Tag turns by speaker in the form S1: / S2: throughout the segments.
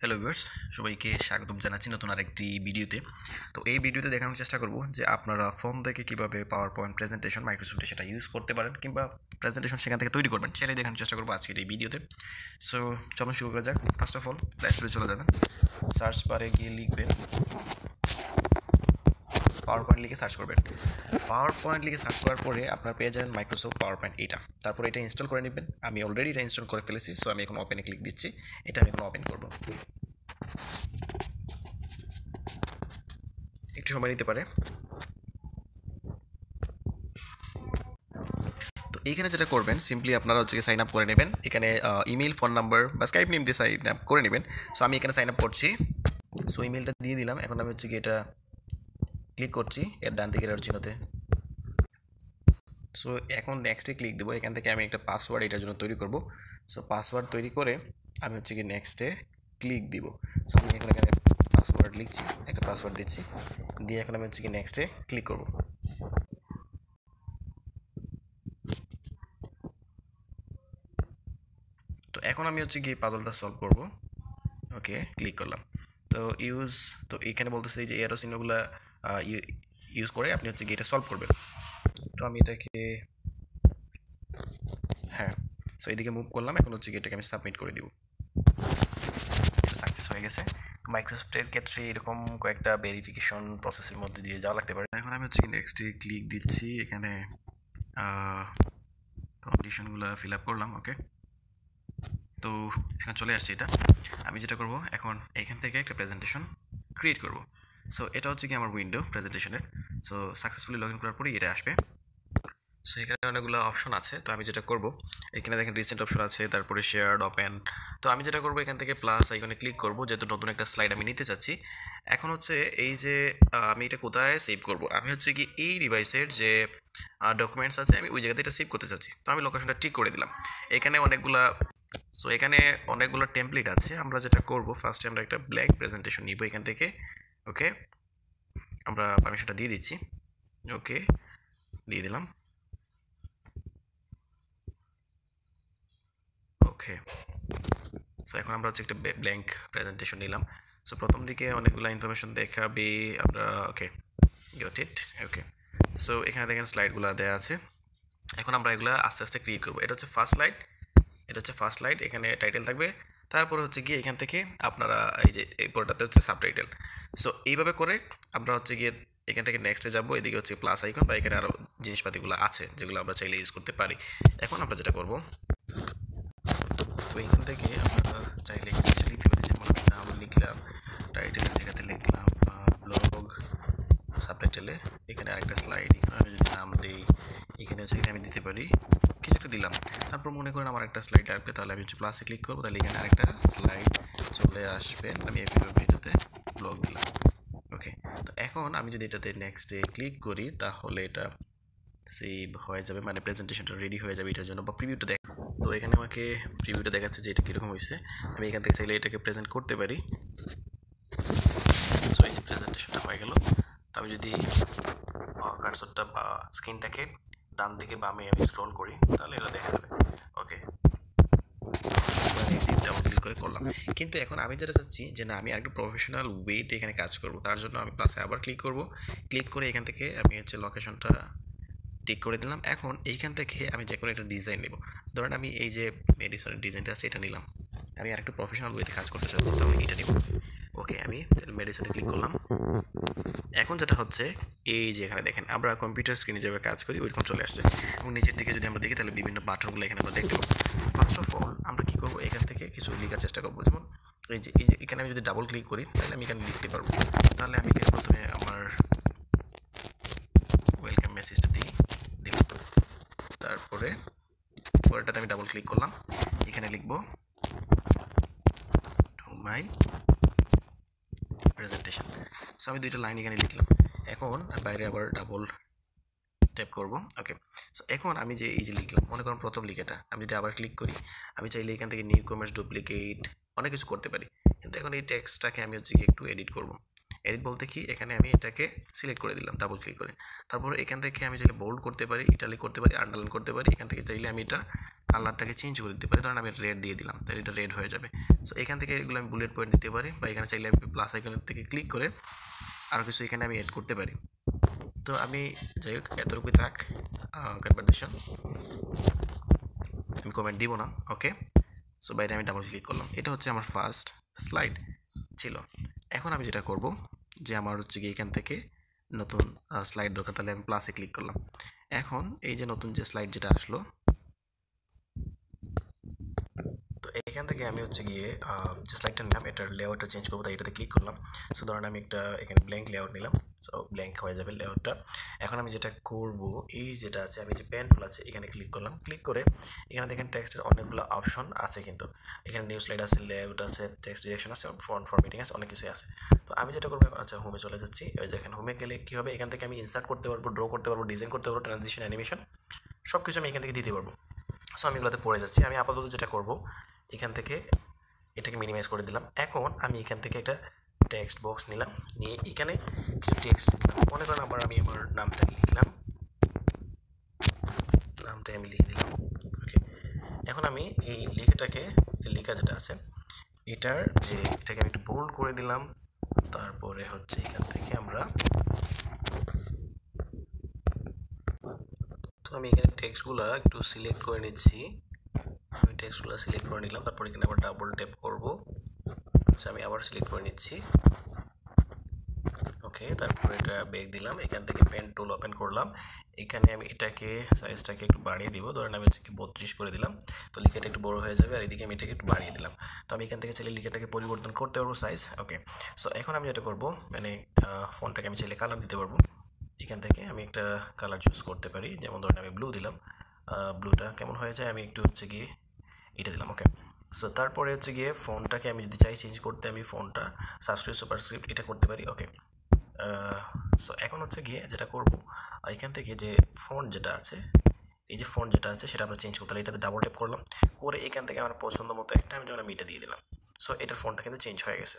S1: Hello viewers, সবাইকে স্বাগতম জানাচ্ছি নতুন আরেকটি ভিডিওতে। তো এই ভিডিওতে দেখানোর চেষ্টা করব যে আপনারা ফোন থেকে কিভাবে পাওয়ার পয়েন্ট প্রেজেন্টেশন মাইক্রোসফটে সেটা ইউজ করতে পারেন কিংবা প্রেজেন্টেশন সেখান থেকে তৈরি করবেন, সেটাই দেখানোর চেষ্টা করবো আজকের এই ভিডিওতে। সো চলুন শুরু করা যাক। ফার্স্ট অফ অল প্লে স্টোরে চলে যাবেন, সার্চ বারে গিয়ে লিখবেন পাওয়ার পয়েন্ট, লিখে সার্চ করবেন। পাওয়ার পয়েন্ট লিখে সার্চ করার পরে আপনার পেয়ে যাবেন মাইক্রোসফট পাওয়ার পয়েন্ট এটা। তারপরে এটা ইনস্টল করে নেবেন। আমি অলরেডি এটা ইনস্টল করে ফেলেছি, সো আমি এখন ওপেনে ক্লিক দিচ্ছি। এটা আমি এখন ওপেন করবো, একটু সময় নিতে পারে। তো এইখানে যেটা করবেন, সিম্পলি আপনারা হচ্ছে সাইন আপ করে নেবেন। এখানে ইমেল, ফোন নাম্বার বা স্কাইপ নেম দিয়ে সাইন আপ করে নেবেন। সো আমি এখানে সাইন আপ করছি, সো ইমেলটা দিয়ে দিলাম। এখন আমি হচ্ছে কি এটা ক্লিক করছি এর ডান দিকের আর চিহ্নতে। সো এখন নেক্সটে ক্লিক দেবো। এখান থেকে আমি একটা পাসওয়ার্ড এটার জন্য তৈরি করব। সো পাসওয়ার্ড তৈরি করে আমি হচ্ছে কি নেক্সটে ক্লিক দিব। সো আমি এখন এখানে পাসওয়ার্ড লিখছি, একটা পাসওয়ার্ড দিচ্ছি, দিয়ে এখন আমি হচ্ছে কি নেক্সটে ক্লিক করব। তো এখন আমি হচ্ছে কি পাজলটা সলভ করব। ওকে, ক্লিক করলাম। তো তো এখানে বলতেছে যে এরো চিহ্নগুলো ইউজ করে আপনি হচ্ছে কি এটা সলভ করবেন। তো আমি এটাকে হ্যাঁ, সো এদিকে মুভ করলাম। এখন হচ্ছে কি এটাকে আমি সাবমিট করে দিব। এটা সাকসেস হয়ে গেছে। মাইক্রোসফটের ক্ষেত্রে এরকম কয়েকটা ভেরিফিকেশন প্রসেসের মধ্যে দিয়ে যাওয়া লাগতে পারে। এখন আমি হচ্ছে কি নেক্সটে ক্লিক দিচ্ছি। এখানে কন্ডিশনগুলো ফিল আপ করলাম। ওকে, তো এখন চলে আসছে এটা। আমি যেটা করব, এখন এখান থেকে একটা প্রেজেন্টেশন ক্রিয়েট করব। সো এটা হচ্ছে কি আমার উইন্ডো প্রেজেন্টেশনের। সো সাকসেসফুলি লগ ইন করার পরেই এটা আসবে। সো এখানে অনেকগুলো অপশন আছে। তো আমি যেটা করব, এখানে দেখেন রিসেন্ট অপশন আছে, তারপরে শেয়ার্ড, ওপেন। তো আমি যেটা করব, এখান থেকে প্লাস আইকনে ক্লিক করব, যেহেতু নতুন একটা স্লাইড আমি নিতে চাচ্ছি। এখন হচ্ছে এই যে আমি এটা কোথায় সেভ করব, আমি হচ্ছে কি এই ডিভাইসের যে ডকুমেন্টস আছে আমি ওই জায়গাতে এটা সেভ করতে চাচ্ছি। তো আমি লোকেশনটা ঠিক করে দিলাম। এখানে অনেকগুলো টেমপ্লেট আছে। আমরা যেটা করব, ফার্স্টে আমরা একটা ব্ল্যাঙ্ক প্রেজেন্টেশন নিব এখান থেকে। ওকে, আমরা পারমিশনটা দিয়ে দিচ্ছি। ওকে, দিয়ে দিলাম। ওকে, সো এখন আমরা হচ্ছে একটা ব্ল্যাঙ্ক প্রেজেন্টেশন নিলাম। সো প্রথম দিকে অনেকগুলো ইনফরমেশন দেখাবে আমরা। ওকে, গট ইট। ওকে, সো এখানে দেখেন স্লাইডগুলো দেওয়া আছে। এখন আমরা এগুলো আস্তে আস্তে ক্রিয়েট করবো। এটা হচ্ছে ফার্স্ট স্লাইড, এখানে টাইটেল থাকবে। তারপর হচ্ছে গিয়ে এখান থেকে আপনারা এই যে এই পরটাতে হচ্ছে সাবটাইটেল। সো এইভাবে করে আমরা হচ্ছে গিয়ে এখান থেকে নেক্সটে যাবো। এদিকে হচ্ছে প্লাস আইকন বা এখানে আরও জিনিসপাতিগুলো আছে যেগুলো আমরা চাইলে ইউজ করতে পারি। এখন আমরা যেটা করব, তো এখান থেকে আপনারা চাইলে কিছু লিখতে পারি, যেমন আমি নাম লিখলাম, টাইটেলের জায়গাতে লিখলাম ব্লগ, সাবটাইটেলে এখানে আরেকটা স্লাইড, এখানে আমি যদি নাম দিই, এখানে হচ্ছে আমি দিতে পারি কিছু একটা দিলাম। তারপর মনে করেন আমার একটা স্লাইড আসবে, তাহলে আমি হচ্ছে প্লাসে ক্লিক করবো, তাহলে এখানে আরেকটা স্লাইড চলে আসবে। আমি এটাতে ব্লগ দিলাম। ওকে, তো এখন আমি যদি এটাতে নেক্সটে ক্লিক করি, তাহলে এটা সেভ হয়ে যাবে, মানে প্রেজেন্টেশনটা রেডি হয়ে যাবে এটার জন্য, বা প্রিভিউটা দেখ। তো এখানে আমাকে প্রিভিউটা দেখাচ্ছে যে এটা কীরকম হয়েছে। আমি এখান থেকে চাইলে এটাকে প্রেজেন্ট করতে পারি। সো এই যে প্রেজেন্টেশনটা হয়ে গেল। তো আমি যদি কার্সরটা বা স্ক্রিনটাকে ডান দিকে বামে আমি স্ক্রল করি, তাহলে এটা দেখা যাবে। ওকে, ডাবল ক্লিক করে করলাম। কিন্তু এখন আমি যেটা চাচ্ছি যে না, আমি একটু প্রফেশনাল ওয়েতে এখানে কাজ করব। তার জন্য আমি প্লাসে আবার ক্লিক করব। ক্লিক করে এখান থেকে আমি হচ্ছে লোকেশনটা টিক করে দিলাম। এখন এইখান থেকে আমি যে কোনো একটা ডিজাইন নেব। ধরেন আমি এই যে মেডিসনের ডিজাইনটা আছে এটা নিলাম। আমি আর একটু প্রফেশনাল ওয়েতে কাজ করতে চাচ্ছি, তাহলে এটা নেব। ওকে, আমি মেডিসনে ক্লিক করলাম। এখন যেটা হচ্ছে, এই যে এখানে দেখেন আমরা কম্পিউটার স্ক্রিনে যেভাবে কাজ করি ওইরকম চলে আসছে। এবং নিচের দিকে যদি আমরা দেখি, তাহলে বিভিন্ন বাটনগুলো এখানে আমরা দেখতে পাবো। ফার্স্ট অফ অল আমরা কী করবো, এখান থেকে কিছু লেখার চেষ্টা করবো। যেমন এই যে এখানে আমি যদি ডাবল ক্লিক করি, তাহলে আমি এখানে লিখতে পারবো। তাহলে আমি প্রথমে আমার ওয়েলকাম মেসেজটা দিলাম। তারপরে পরেরটাতে আমি ডাবল ক্লিক করলাম, এখানে লিখবো মাই প্রেজেন্টেশন। সো আমি দুইটা লাইন এখানে লিখলাম। এখন বাইরে আবার ডাবল ট্যাপ করব। ওকে, সো এখন আমি যে এই যে লিখলাম, মনে করুন প্রথম লিখাটা আমি যদি আবার ক্লিক করি, আমি চাইলে এখান থেকে নিউ কমার্স ডুপ্লিকেট অনেক কিছু করতে পারি। কিন্তু এখন এই টেক্সটটাকে আমি হচ্ছে একটু এডিট করব। এডিট বলতে কি, এখানে আমি এটাকে সিলেক্ট করে দিলাম ডাবল ক্লিক করে। তারপর এখান থেকে আমি চাইলে বোল্ড করতে পারি, ইটালিক করতে পারি, আন্ডারলাইন করতে পারি। এখান থেকে চাইলে আমি এটা কালারটাকে চেঞ্জ করে দিতে পারি। ধরেন আমি রেড দিয়ে দিলাম, তাহলে এটা রেড হয়ে যাবে। সো এখান থেকে এগুলো আমি বুলেট পয়েন্ট দিতে পারি, বা এখানে চাইলে আমি প্লাস আইকনের থেকে ক্লিক করে আরও কিছু এখানে আমি অ্যাড করতে পারি। তো আমি যাই হোক এতটুকুই থাক কনভারসেশন, আমি কমেন্ট দিব না। ওকে, সো বাইরে আমি ডাবল ক্লিক করলাম, এটা হচ্ছে আমার ফার্স্ট স্লাইড ছিল। এখন আমি যেটা করব যে আমার হচ্ছে কি এখান থেকে নতুন স্লাইড দরকার, তাহলে আমি প্লাসে ক্লিক করলাম। এখন এই যে নতুন যে স্লাইড যেটা আসলো, তো এখান থেকে আমি হচ্ছে গিয়ে যে স্লাইডটার নাম এটার লেআউটটা চেঞ্জ করবো, তাই এটাতে ক্লিক করলাম। সো ধরেন আমি একটা এখানে ব্ল্যাঙ্ক লেআউট নিলাম, সো ব্ল্যাঙ্ক হয়ে যাবে লেআউটটা। এখন আমি যেটা করব, এই যেটা আছে আমি যে পেন টুল আছে এখানে ক্লিক করলাম, ক্লিক করে এখানে দেখেন টেক্সটের অনেকগুলো অপশন আছে, কিন্তু এখানে নিউ স্লাইড আছে, লেআউট আছে, টেক্সট ডিরেকশন আছে, ফন্ট ফরম্যাটিং আছে, অনেক কিছুই আছে। তো আমি যেটা করবো, আচ্ছা হোমে চলে যাচ্ছি। ওই দেখেন হোমে গেলে কী হবে, এখান থেকে আমি ইনসার্ট করতে পারবো, ড্র করতে পারবো, ডিজাইন করতে পারবো, ট্রানজিশন, অ্যানিমেশন সব কিছু আমি এখান থেকে দিতে পারবো। সো আমি এগুলোতে পড়ে যাচ্ছি। আমি আপাতত যেটা করব, এখান থেকে এটাকে মিনিমাইজ করে দিলাম। এখন আমি এখান থেকে একটা টেক্সট বক্স নিলাম, নিয়ে এখানে কিছু টেক্সট লিখলাম। মনে করেন আবার আমি আমার নামটা লিখলাম, নামটা আমি লিখে দিলাম। ওকে, এখন আমি এই লেখাটাকে, যে লেখা যেটা আছে এটার যে এটাকে আমি একটু বোল্ড করে দিলাম। তারপরে হচ্ছে এখান থেকে আমরা, তো আমি এখানে টেক্সটগুলো একটু সিলেক্ট করে নিচ্ছি। আমি টেক্সটগুলো সিলেক্ট করে নিলাম, তারপর এখানে আবার ডাবল ট্যাপ করব। আচ্ছা, আমি আবার সিলেক্ট করে নিচ্ছি। ওকে, তারপর এটা ব্যাক দিলাম, এখান থেকে পেন টুল ওপেন করলাম। এখানে আমি এটাকে সাইজটাকে একটু বাড়িয়ে দিব, ধরেন আমি হচ্ছে 32 করে দিলাম, তো লিখাটা একটু বড় হয়ে যাবে। আর এদিকে আমি এটাকে একটু বাড়িয়ে দিলাম। তো আমি এখান থেকে চাইলে লিখাটাকে পরিবর্তন করতে পারবো সাইজ। ওকে, সো এখন আমি যেটা করবো, মানে ফোনটাকে আমি চাইলে কালার দিতে পারবো। এখান থেকে আমি একটা কালার চুজ করতে পারি, যেমন ধরেন আমি ব্লু দিলাম। ব্লুটা কেমন হয়ে যায়, আমি একটু হচ্ছে গিয়ে এটা দিলাম। ওকে, সো তারপরে হচ্ছে গিয়ে ফোনটাকে আমি যদি চাই চেঞ্জ করতে, আমি ফোনটা সাবস্ক্রিপ্ট সুপারস্ক্রিপ্ট এটা করতে পারি। ওকে, সো এখন হচ্ছে গিয়ে যেটা করব, এখান থেকে যে ফন্ট যেটা আছে, এই যে ফন্ট যেটা আছে সেটা আমরা চেঞ্জ করতে হলে এটাতে ডাবল ট্যাপ করলাম, করে এখান থেকে আমার পছন্দ মতো একটা আমি যেমন আমি এটা দিয়ে দিলাম। সো এটার ফন্টটা কিন্তু চেঞ্জ হয়ে গেছে।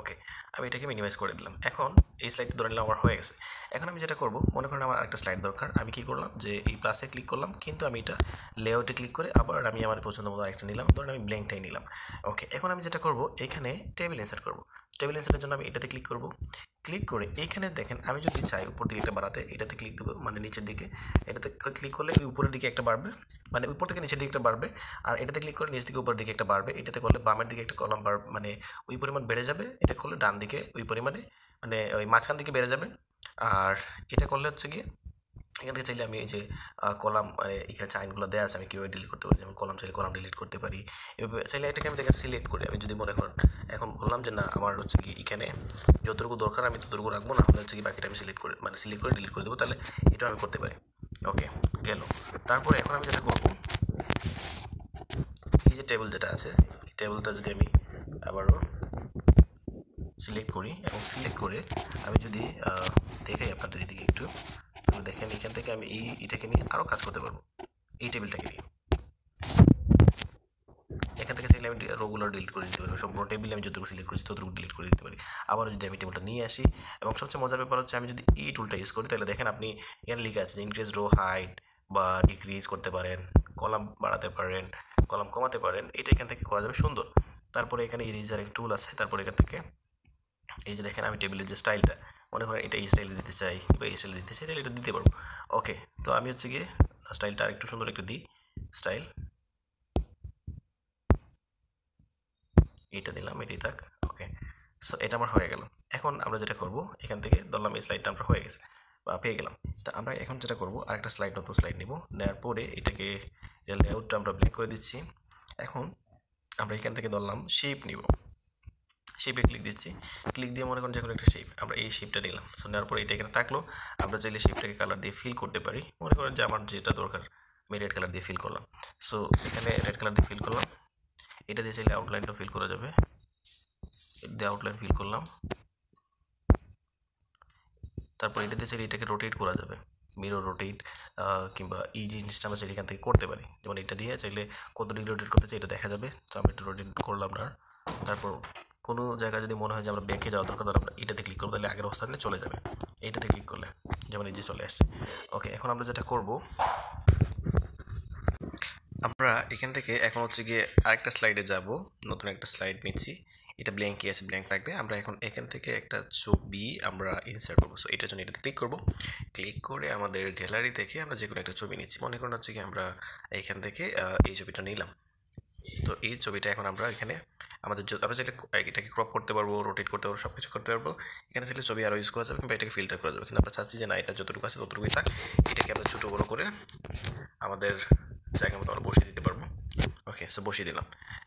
S1: ওকে, আমি এটাকে মিনিমাইজ করে দিলাম। এখন এই স্লাইডটা ধরে নিলাম আমার হয়ে গেছে। এখন আমি যেটা করব, মনে করেন আমার আরেকটা স্লাইড দরকার, আমি কি করলাম যে এই প্লাসে ক্লিক করলাম, কিন্তু আমি এটা লেআউটে ক্লিক করে আবার আমি আমার পছন্দ মতো আরেকটা নিলাম, ধরেন আমি ব্ল্যাঙ্কটাই নিলাম। ওকে, এখন আমি যেটা করব, এখানে টেবিল ইনসার্ট করব। টেবিল ইনসার্টের জন্য আমি এটাতে ক্লিক করব, ক্লিক করে এইখানে দেখেন আমি যদি চাই উপর দিকে একটা বাড়াতে, এটাতে ক্লিক দেবো, মানে নিচের দিকে এটাতে ক্লিক করলে ওই উপরের দিকে একটা বাড়বে, মানে উপর থেকে নিচের দিকে একটা বাড়বে। আর এটাতে ক্লিক করে নিচ থেকে উপর দিকে একটা বাড়বে। এটাতে করলে বামের দিকে একটা কলাম বাড়বে, মানে ওই পরিমাণ বেড়ে যাবে। এটা করলে ডান দিকে ওই পরিমাণে, মানে ওই মাঝখান দিকে বেড়ে যাবে। আর এটা করলে হচ্ছে গিয়ে এখান থেকে চাইলে আমি এই যে কলাম, মানে এখানে চাইনগুলো দেওয়া আছে, আমি কীভাবে ডিলিট করতে পারি, যেমন কলাম চাইলে কলাম ডিলিট করতে পারি। এভাবে চাইলে এটাকে আমি দেখে সিলেক্ট করি। আমি যদি মনে করেন এখন বললাম যে না আমার হচ্ছে কি এখানে যতটুকু দরকার আমি ততটুকু রাখবো, না হলে হচ্ছে কি বাকিটা আমি সিলেক্ট করে, মানে সিলেক্ট করে ডিলিট করে দেবো, তাহলে এটাও আমি করতে পারি। ওকে, গেল। তারপরে এখন আমি যেটা করবো, এই যে টেবিল যেটা আছে, এই টেবিলটা যদি আমি আবারও সিলেক্ট করি, এবং সিলেক্ট করে আমি যদি দেখাই আপনাদের এদিকে একটু, দেখেন এখান থেকে আমি এটাকে নিয়ে আরও কাজ করতে পারবো, এই টেবিলটাকে নিয়ে। এখান থেকে চাইলে আমি রোগুলো ডিলিট করে দিতে পারি, সম্পূর্ণ টেবিলে আমি যতটুকু সিলেক্ট করেছি ততটুকু ডিলিট করে দিতে পারি। আবার যদি আমি টেবিলটা নিয়ে আসি, এবং সবচেয়ে মজার ব্যাপার হচ্ছে আমি যদি এই টুলটা ইউজ করি, তাহলে দেখেন আপনি এখানে লিখে আছে যে ইনক্রিজ রো হাইট বা ডিক্রিজ করতে পারেন, কলাম বাড়াতে পারেন, কলাম কমাতে পারেন, এটা এখান থেকে করা যাবে সুন্দর। তারপরে এখানে ইরেজার টুল আছে, তারপরে এখান থেকে এই যে দেখেন আমি টেবিলের যে স্টাইলটা, মনে করেন এটা এই স্টাইলে দিতে চাই বা এই স্টাইলে দিতে চাই, তাহলে এটা দিতে পারবো। ওকে, তো আমি হচ্ছে গিয়ে স্টাইলটা আরেকটু সুন্দর একটা দিই, স্টাইল এইটা দিলাম, এটাই থাক। ওকে, সো এটা আমার হয়ে গেল। এখন আমরা যেটা করব, এখান থেকে ধরলাম এই স্লাইডটা আমরা হয়ে গেছে বা পেয়ে গেলাম। তা আমরা এখন যেটা করব, আরেকটা স্লাইড, নতুন স্লাইড নেব, নেওয়ার পরে এটাকে লেআউটটা আমরা ব্ল্যাঙ্ক করে দিচ্ছি। এখন আমরা এখান থেকে ধরলাম শেপ নিব, শেপে ক্লিক দিচ্ছি, ক্লিক দিয়ে মনে করেন যে কোনো একটা শেপ, আমরা এই শেপটা নিলাম। সো নেওয়ার পরে এটা এখানে থাকলো, আমরা চাইলে শেপটাকে কালার দিয়ে ফিল করতে পারি। মনে করেন যে আমার যেটা দরকার আমি রেড কালার দিয়ে ফিল করলাম। সো এখানে রেড কালার দিয়ে ফিল করলাম, এটা দিয়ে চাইলে আউটলাইনটা ফিল করা যাবে, এটা দিয়ে আউটলাইন ফিল করলাম। তারপর এটা দিয়ে চাইলে এটাকে রোটেট করা যাবে, মিরর রোটেট, কিংবা এই জিনিসটা আমরা চাইলে এখান থেকে করতে পারি। যেমন এটা দিয়ে চাইলে কত ডিগ্রি রোটেট করতে চাই এটা দেখা যাবে। তো আমরা এটা রোটেট করলাম না। তারপর কোনো জায়গায় যদি মনে হয় যে আমরা ব্যাকে যাওয়া দরকার, তাহলে আমরা এটাতে ক্লিক করবো, তাহলে আগের অবস্থানে চলে যাবে। এইটাতে ক্লিক করলে যেমন এই যে চলে আসছে। ওকে, এখন আমরা যেটা করব, আমরা এখান থেকে এখন হচ্ছে গিয়ে আরেকটা স্লাইডে যাব, নতুন একটা স্লাইড নিচ্ছি, এটা ব্ল্যাঙ্কই আছে, ব্ল্যাঙ্ক থাকবে। আমরা এখন এখান থেকে একটা ছবি আমরা ইনসার্ট করবো। সো এটার জন্য এটাতে ক্লিক করব, ক্লিক করে আমাদের গ্যালারি থেকে আমরা যে কোনো একটা ছবি নিচ্ছি। মনে করুন হচ্ছে কি আমরা এইখান থেকে এই ছবিটা নিলাম। তো এই ছবিটা এখন আমরা এখানে আমাদের আমরা চাইলে এটাকে ক্রপ করতে পারবো, রোটেট করতে পারবো, সব কিছু করতে পারবো। এখানে চাইলে ছবি আরও ইউজ করা যাবে কিংবা এটাকে ফিল্টার করা যাবে, কিন্তু আমরা চাচ্ছি যে না, এটা যতটুকু আছে ততটুকুই থাক। এটাকে আমরা ছোটো বড়ো করে আমাদের জায়গা মতো আমরা বসিয়ে দিতে পারবো। ওকে, সো বসিয়ে দিলাম।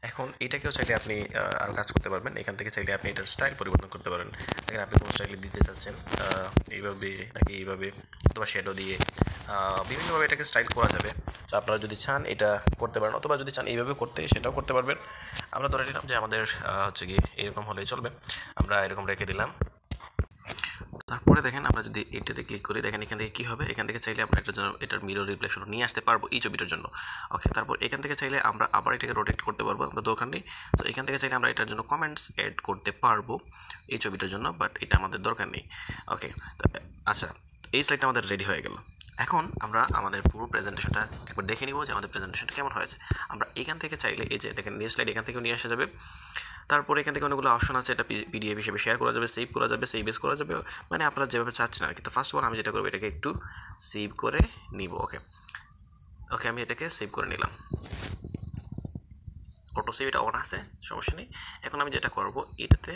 S1: এখন এটাকেও চাইলে আপনি আরও কাজ করতে পারবেন। এখান থেকে চাইলে আপনি এটার স্টাইল পরিবর্তন করতে পারেন। দেখেন আপনি কোন স্টাইলে দিতে চাচ্ছেন, এইভাবে নাকি এইভাবে, অথবা শ্যাডো দিয়ে, বিভিন্নভাবে এটাকে স্টাইল করা যাবে। তো আপনারা যদি চান এটা করতে পারেন, অথবা যদি চান এইভাবে করতে সেটাও করতে পারবেন। আমরা ধরে নিলাম যে আমাদের হচ্ছে কি এরকম হলেই চলবে, আমরা এরকম রেখে দিলাম। তারপরে দেখেন আমরা যদি এটাতে ক্লিক করি, দেখেন এখান থেকে কী হবে, এখান থেকে চাইলে আমরা এটার জন্য এটার মিরর রিফ্লেকশন নিয়ে আসতে পারবো এই ছবিটার জন্য। ওকে, তারপর এখান থেকে চাইলে আমরা আবার এটাকে রোটেট করতে পারবো, আমরা দরকার নেই। তো এখান থেকে চাইলে আমরা এটার জন্য কমেন্টস অ্যাড করতে পারবো এই ছবিটার জন্য, বাট এটা আমাদের দরকার নেই। ওকে, আচ্ছা, এই স্লাইডটা আমাদের রেডি হয়ে গেল। এখন আমরা আমাদের পুরো প্রেজেন্টেশনটা একবার দেখে নিব যে আমাদের প্রেজেন্টেশনটা কেমন হয়েছে। আমরা এখান থেকে চাইলে এই যে দেখেন নিউ স্লাইড, এখান থেকেও নিয়ে আসা যাবে। তারপরে এখান থেকে অনেকগুলো অপশন আছে, এটা পিডিএফ হিসেবে শেয়ার করা যাবে, সেভ করা যাবে, সেভ এস করা যাবে, মানে আপনারা যেভাবে চাচ্ছেন আর কি। তো ফার্স্ট অফ অল আমি যেটা করবো, এটাকে একটু সেভ করে নিব। ওকে ওকে, আমি এটাকে সেভ করে নিলাম। অটো সেভ এটা অন আছে, সমস্যা নেই। এখন আমি যেটা করবো, এটাতে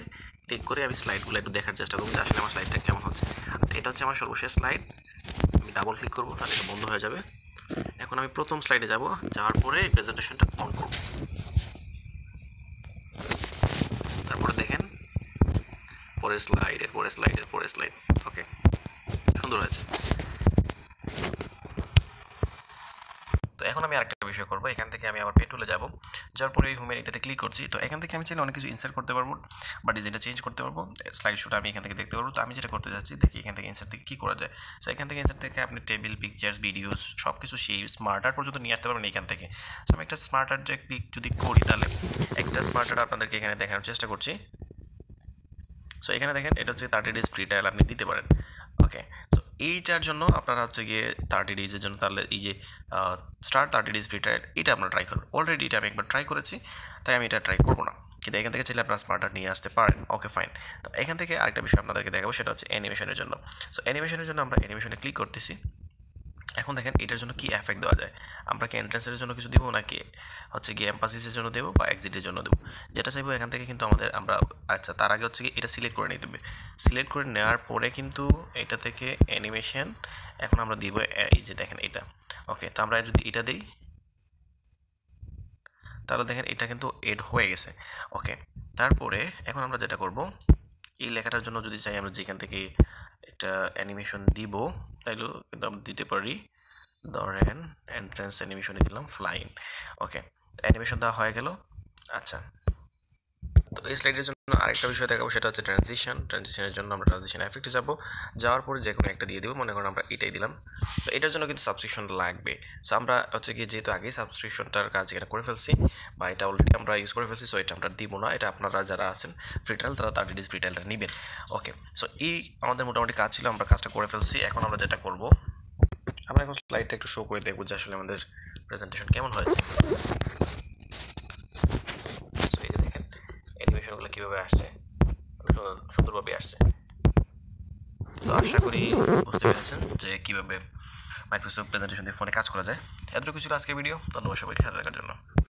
S1: ক্লিক করে আমি স্লাইডগুলো একটু দেখার চেষ্টা করবো যে আসলে আমার স্লাইডটা কেমন হচ্ছে। আচ্ছা, এটা হচ্ছে আমার সর্বশেষ স্লাইড। আমি ডাবল ক্লিক করবো, তাহলে এটা বন্ধ হয়ে যাবে। এখন আমি প্রথম স্লাইডে যাব, যাওয়ার পরে প্রেজেন্টেশনটা অন করবো। তারপরে দেখেন পরের স্লাইড, পরের স্লাইড, পরের স্লাইড। ওকে, সুন্দর হয়েছে। তো এখন আমি আরেকটা বিষয় করবো, এখান থেকে আমি আবার পে টুলে যাবো, যাওয়ার পরে এই হোমের এটাতে ক্লিক করছি। তো এখান থেকে আমি চাইলে অনেক কিছু ইনসার্ট করতে পারবো বা ডিজাইনটা চেঞ্জ করতে পারবো, স্লাইড শোটা আমি এখান থেকে দেখতে পারবো। তো আমি যেটা করতে যাচ্ছি, দেখি এখান থেকে ইনসার্ট থেকে কী করা যায়। সো এখান থেকে ইনসার্ট থেকে আপনি টেবিল, পিকচার্স, ভিডিওস সব কিছু সেই স্মার্ট আর্ট পর্যন্ত নিয়ে আসতে পারবেন এখান থেকে। সো আমি একটা স্মার্ট আর্ট যে ক্লিক যদি করি, তাহলে একটা স্মার্ট আর্ট আপনাদেরকে এখানে দেখানোর চেষ্টা করছি। সো এখানে দেখেন এটা হচ্ছে 30 ডেজ ফ্রি ট্রায়াল আপনি দিতে পারেন। ওকে, তো এইটার জন্য আপনারা হচ্ছে গিয়ে 30 ডেজের জন্য তাহলে এই যে স্টার্ট 30 ডেজ ফ্রি ট্রায়াল, এটা আপনারা ট্রাই করবেন। অলরেডি এটা আমি একবার ট্রাই করেছি, তাই আমি এটা ট্রাই করবো না, কিন্তু এখান থেকে চাইলে আপনারা স্মার্ট আর্ট নিয়ে আসতে পারেন। ওকে, ফাইন। তো এখান থেকে আরেকটা বিষয় আপনাদেরকে দেখাবো, সেটা হচ্ছে অ্যানিমেশনের জন্য। সো অ্যানিমেশনের জন্য আমরা অ্যানিমেশনে ক্লিক করতেছি। এখন দেখেন এটার জন্য কি এফেক্ট দেওয়া যায়, আমরা কি এন্ট্রান্সের জন্য কিছু দেবো, নাকি হচ্ছে কি এমফাসিসের জন্য দেবো, বা এক্সিটের জন্য দেবো, যেটা চাইবো এখান থেকে কিন্তু আমরা আচ্ছা, তার আগে হচ্ছে কি এটা সিলেক্ট করে নিতে হবে। সিলেক্ট করে নেওয়ার পরে কিন্তু এটা থেকে অ্যানিমেশন এখন আমরা দিব এই যে দেখেন এটা। ওকে, তো আমরা যদি এটা দিই, তাহলে দেখেন এটা কিন্তু এড হয়ে গেছে। ওকে, তারপরে এখন আমরা যেটা করব, এই লেখাটার জন্য যদি চাই আমরা যেখান থেকে একটা অ্যানিমেশন দিব, তাইলেও কিন্তু আমরা দিতে পারি। ধরেন এন্ট্রান্স অ্যানিমেশনে দিলাম ফ্লাইং। ওকে, অ্যানিমেশন দেওয়া হয়ে গেল। আচ্ছা, তো এই স্লাইডের জন্য আরেকটা বিষয় দেখাবো, সেটা হচ্ছে ট্রানজিশনের জন্য আমরা ট্রানজিশন এফেক্টে যাব, যাওয়ার পরে যে কোনো একটা দিয়ে দেবো, মনে করেন আমরা এটাই দিলাম। তো এটার জন্য কিন্তু সাবস্ক্রিপশন লাগবে। সো আমরা হচ্ছে গিয়ে যেহেতু আগেই সাবস্ক্রিপশনটার কাজ এখানে করে ফেলছি, বা এটা অলরেডি আমরা ইউজ করে ফেলছি, সো এটা আমরা দিব না। এটা আপনারা যারা আছেন ফ্রি ট্রায়াল, তারা 30 ডেজ ফ্রি ট্রায়ালটা নেবেন। ওকে, সো এই আমাদের মোটামুটি কাজ ছিল, আমরা কাজটা করে ফেলছি। এখন আমরা যেটা করব, আমরা এখন স্লাইডটা একটু শো করে দেখবো যে আসলে আমাদের প্রেজেন্টেশন কেমন হয়েছে। এই যে দেখেন অ্যানিমেশনগুলো কীভাবে আসছে, সুন্দরভাবে আসছে। তো আশা করি বুঝতে পেরেছেন যে কীভাবে মাইক্রোসফট প্রেজেন্টেশন দিয়ে ফোনে কাজ করা যায়। এতটুকু ছিল আজকের ভিডিও। ধন্যবাদ সবাইকে সাথে থাকার জন্য।